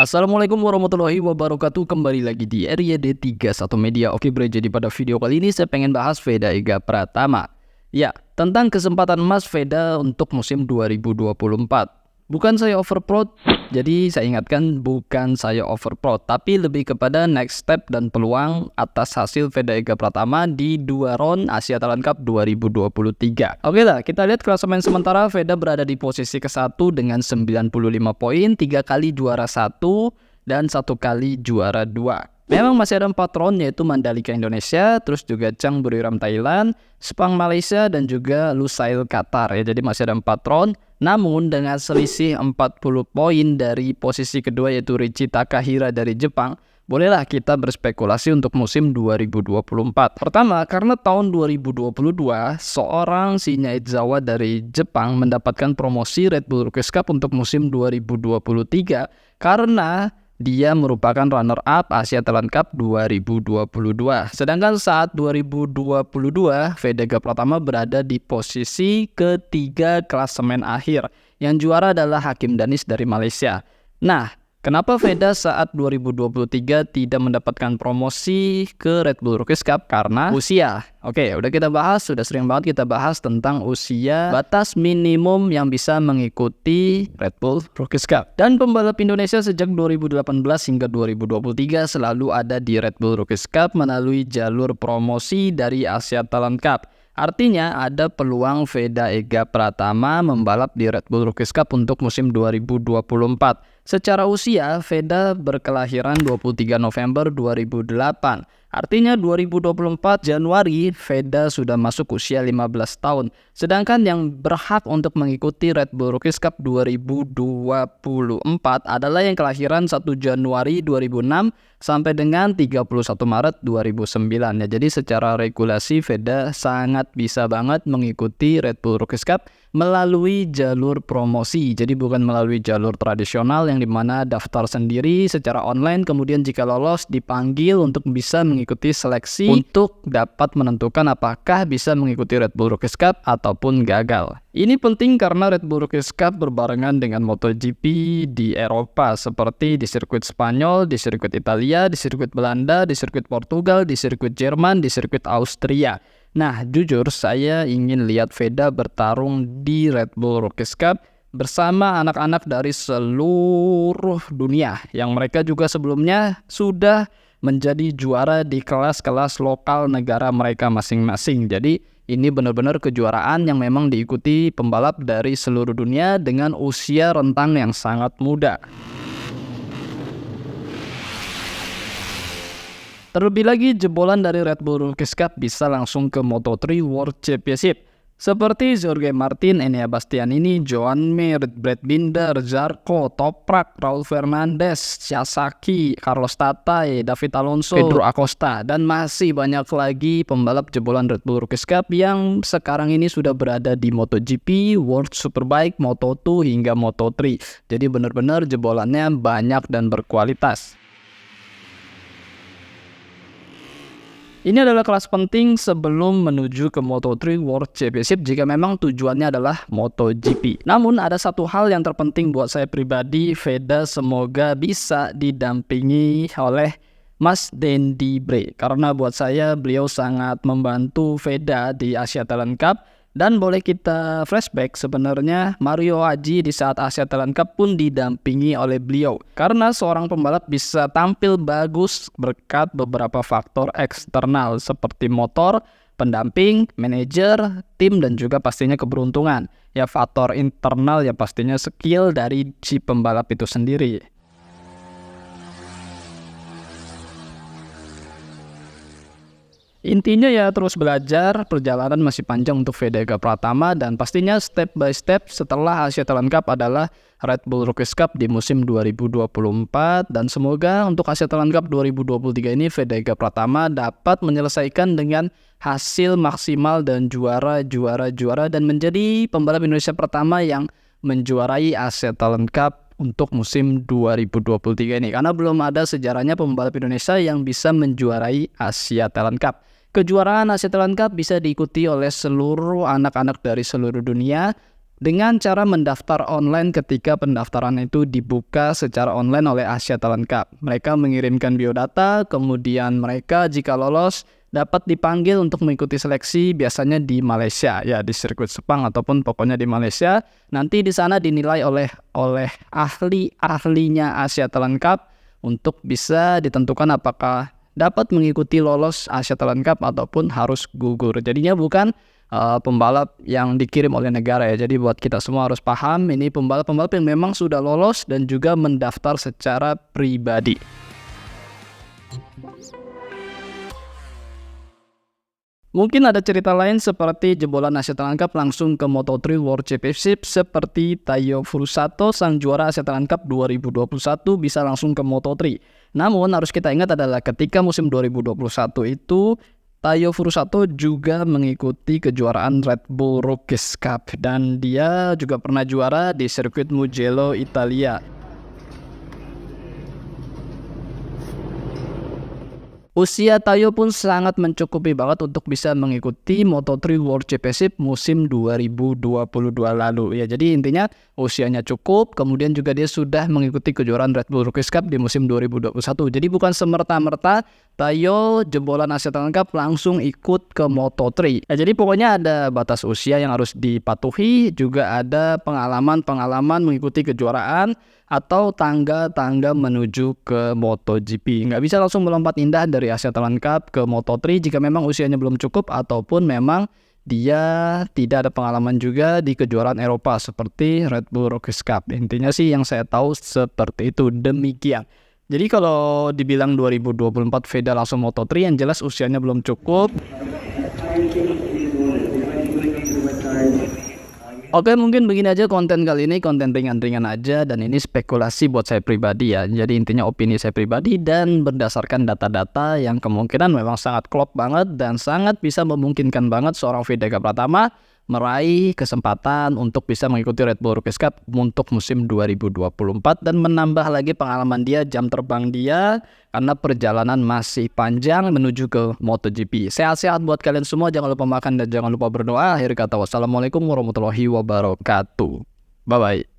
Assalamualaikum warahmatullahi wabarakatuh. Kembali lagi di RYD31 Media. Oke bre, jadi pada video kali ini saya pengen bahas Veda Ega Pratama. Ya, tentang kesempatan emas Veda untuk musim 2024. Bukan saya overproud, jadi saya ingatkan bukan saya overproud, tapi lebih kepada next step dan peluang atas hasil Veda Ega Pratama di 2 round Asia Talent Cup 2023. Oke lah, kita lihat klasemen sementara. Veda berada di posisi ke-1 dengan 95 poin, 3 kali juara 1 dan 1 kali juara 2. Memang masih ada 4 round, yaitu Mandalika Indonesia, terus juga Chang Buriram Thailand, Sepang Malaysia, dan juga Lusail Qatar ya. Jadi masih ada 4 round. Namun dengan selisih 40 poin dari posisi kedua yaitu Richi Takahira dari Jepang, bolehlah kita berspekulasi untuk musim 2024. Pertama, karena tahun 2022 seorang Shinya Izawa dari Jepang mendapatkan promosi Red Bull Rookies Cup untuk musim 2023 karena dia merupakan runner-up Asia Talent Cup 2022. Sedangkan saat 2022, Veda Ega Pratama berada di posisi ketiga klasemen akhir. Yang juara adalah Hakim Danis dari Malaysia. Nah, kenapa Veda saat 2023 tidak mendapatkan promosi ke Red Bull Rookies Cup? Karena usia. Oke, udah kita bahas, sudah sering banget kita bahas tentang usia batas minimum yang bisa mengikuti Red Bull Rookies Cup. Dan pembalap Indonesia sejak 2018 hingga 2023 selalu ada di Red Bull Rookies Cup melalui jalur promosi dari Asia Talent Cup. Artinya ada peluang Veda Ega Pratama membalap di Red Bull Rookies Cup untuk musim 2024. Secara usia, Veda berkelahiran 23 November 2008. Artinya 2024 Januari, Veda sudah masuk usia 15 tahun. Sedangkan yang berhak untuk mengikuti Red Bull Rookies Cup 2024 adalah yang kelahiran 1 Januari 2006 sampai dengan 31 Maret 2009. Ya, jadi secara regulasi Veda sangat bisa banget mengikuti Red Bull Rookies Cup melalui jalur promosi. Jadi bukan melalui jalur tradisional yang dimana daftar sendiri secara online, kemudian jika lolos dipanggil untuk bisa mengikuti seleksi untuk dapat menentukan apakah bisa mengikuti Red Bull Rookies Cup ataupun gagal. Ini penting karena Red Bull Rookies Cup berbarengan dengan MotoGP di Eropa seperti di sirkuit Spanyol, di sirkuit Italia, di sirkuit Belanda, di sirkuit Portugal, di sirkuit Jerman, di sirkuit Austria. Nah, jujur saya ingin lihat Veda bertarung di Red Bull Rookies Cup bersama anak-anak dari seluruh dunia yang mereka juga sebelumnya sudah menjadi juara di kelas-kelas lokal negara mereka masing-masing. Jadi ini benar-benar kejuaraan yang memang diikuti pembalap dari seluruh dunia dengan usia rentang yang sangat muda. Terlebih lagi, jebolan dari Red Bull Rookies Cup bisa langsung ke Moto3 World Championship. Seperti Jorge Martin, Enea Bastianini, Joan Mir, Brad Binder, Zarco, Toprak, Raul Fernandez, Shazaki, Carlos Tatai, David Alonso, Pedro Acosta, dan masih banyak lagi pembalap jebolan Red Bull Rookies Cup yang sekarang ini sudah berada di MotoGP, World Superbike, Moto2 hingga Moto3. Jadi benar-benar jebolannya banyak dan berkualitas. Ini adalah kelas penting sebelum menuju ke Moto3 World Championship jika memang tujuannya adalah MotoGP. Namun ada satu hal yang terpenting buat saya pribadi, Veda semoga bisa didampingi oleh Mas Dendi Bre. Karena buat saya beliau sangat membantu Veda di Asia Talent Cup. Dan boleh kita flashback, sebenarnya Mario Aji di saat Asia Talent Cup pun didampingi oleh beliau. Karena seorang pembalap bisa tampil bagus berkat beberapa faktor eksternal seperti motor, pendamping, manajer, tim, dan juga pastinya keberuntungan. Ya, faktor internal ya pastinya skill dari si pembalap itu sendiri. Intinya ya terus belajar, perjalanan masih panjang untuk Veda Ega Pratama dan pastinya step by step setelah Asia Talent Cup adalah Red Bull Rookies Cup di musim 2024 dan semoga untuk Asia Talent Cup 2023 ini Veda Ega Pratama dapat menyelesaikan dengan hasil maksimal dan juara dan menjadi pembalap Indonesia pertama yang menjuarai Asia Talent Cup untuk musim 2023 ini karena belum ada sejarahnya pembalap Indonesia yang bisa menjuarai Asia Talent Cup. Kejuaraan Asia Talent Cup bisa diikuti oleh seluruh anak-anak dari seluruh dunia dengan cara mendaftar online ketika pendaftaran itu dibuka secara online oleh Asia Talent Cup. Mereka mengirimkan biodata, kemudian mereka jika lolos dapat dipanggil untuk mengikuti seleksi biasanya di Malaysia, ya di sirkuit Sepang ataupun pokoknya di Malaysia. Nanti di sana dinilai oleh ahli-ahlinya Asia Talent Cup untuk bisa ditentukan apakah dapat mengikuti lolos Asia Talent Cup ataupun harus gugur. Jadinya bukan pembalap yang dikirim oleh negara ya. Jadi buat kita semua harus paham ini pembalap-pembalap yang memang sudah lolos dan juga mendaftar secara pribadi. Mungkin ada cerita lain seperti jebolan Asia Talent Cup langsung ke Moto3 World Championship seperti Taiyo Furusato, sang juara Asia Talent Cup 2021 bisa langsung ke Moto3. Namun harus kita ingat adalah ketika musim 2021 itu Taiyo Furusato juga mengikuti kejuaraan Red Bull Rookies Cup dan dia juga pernah juara di sirkuit Mugello, Italia. Usia Taiyo pun sangat mencukupi banget untuk bisa mengikuti Moto3 World Championship musim 2022 lalu. Ya, jadi intinya usianya cukup, kemudian juga dia sudah mengikuti kejuaraan Red Bull Rookies Cup di musim 2021. Jadi bukan semerta-merta Taiyo jebolan Asia Talent Cup langsung ikut ke Moto3. Ya, jadi pokoknya ada batas usia yang harus dipatuhi, juga ada pengalaman mengikuti kejuaraan atau tangga-tangga menuju ke MotoGP. Nggak bisa langsung melompat indah dari Asia Talent Cup ke Moto3 jika memang usianya belum cukup ataupun memang dia tidak ada pengalaman juga di kejuaraan Eropa seperti Red Bull Rookies Cup. Intinya sih yang saya tahu seperti itu, demikian. Jadi kalau dibilang 2024 Veda langsung Moto3, yang jelas usianya belum cukup. Oke, mungkin begini aja konten kali ini, konten ringan-ringan aja dan ini spekulasi buat saya pribadi ya. Jadi intinya opini saya pribadi dan berdasarkan data-data yang kemungkinan memang sangat klop banget dan sangat bisa memungkinkan banget seorang Veda Eka Pratama meraih kesempatan untuk bisa mengikuti Red Bull Rookies Cup untuk musim 2024 dan menambah lagi pengalaman dia, jam terbang dia, karena perjalanan masih panjang menuju ke MotoGP. Sehat-sehat buat kalian semua, jangan lupa makan dan jangan lupa berdoa. Akhir kata wassalamualaikum warahmatullahi wabarakatuh. Bye-bye.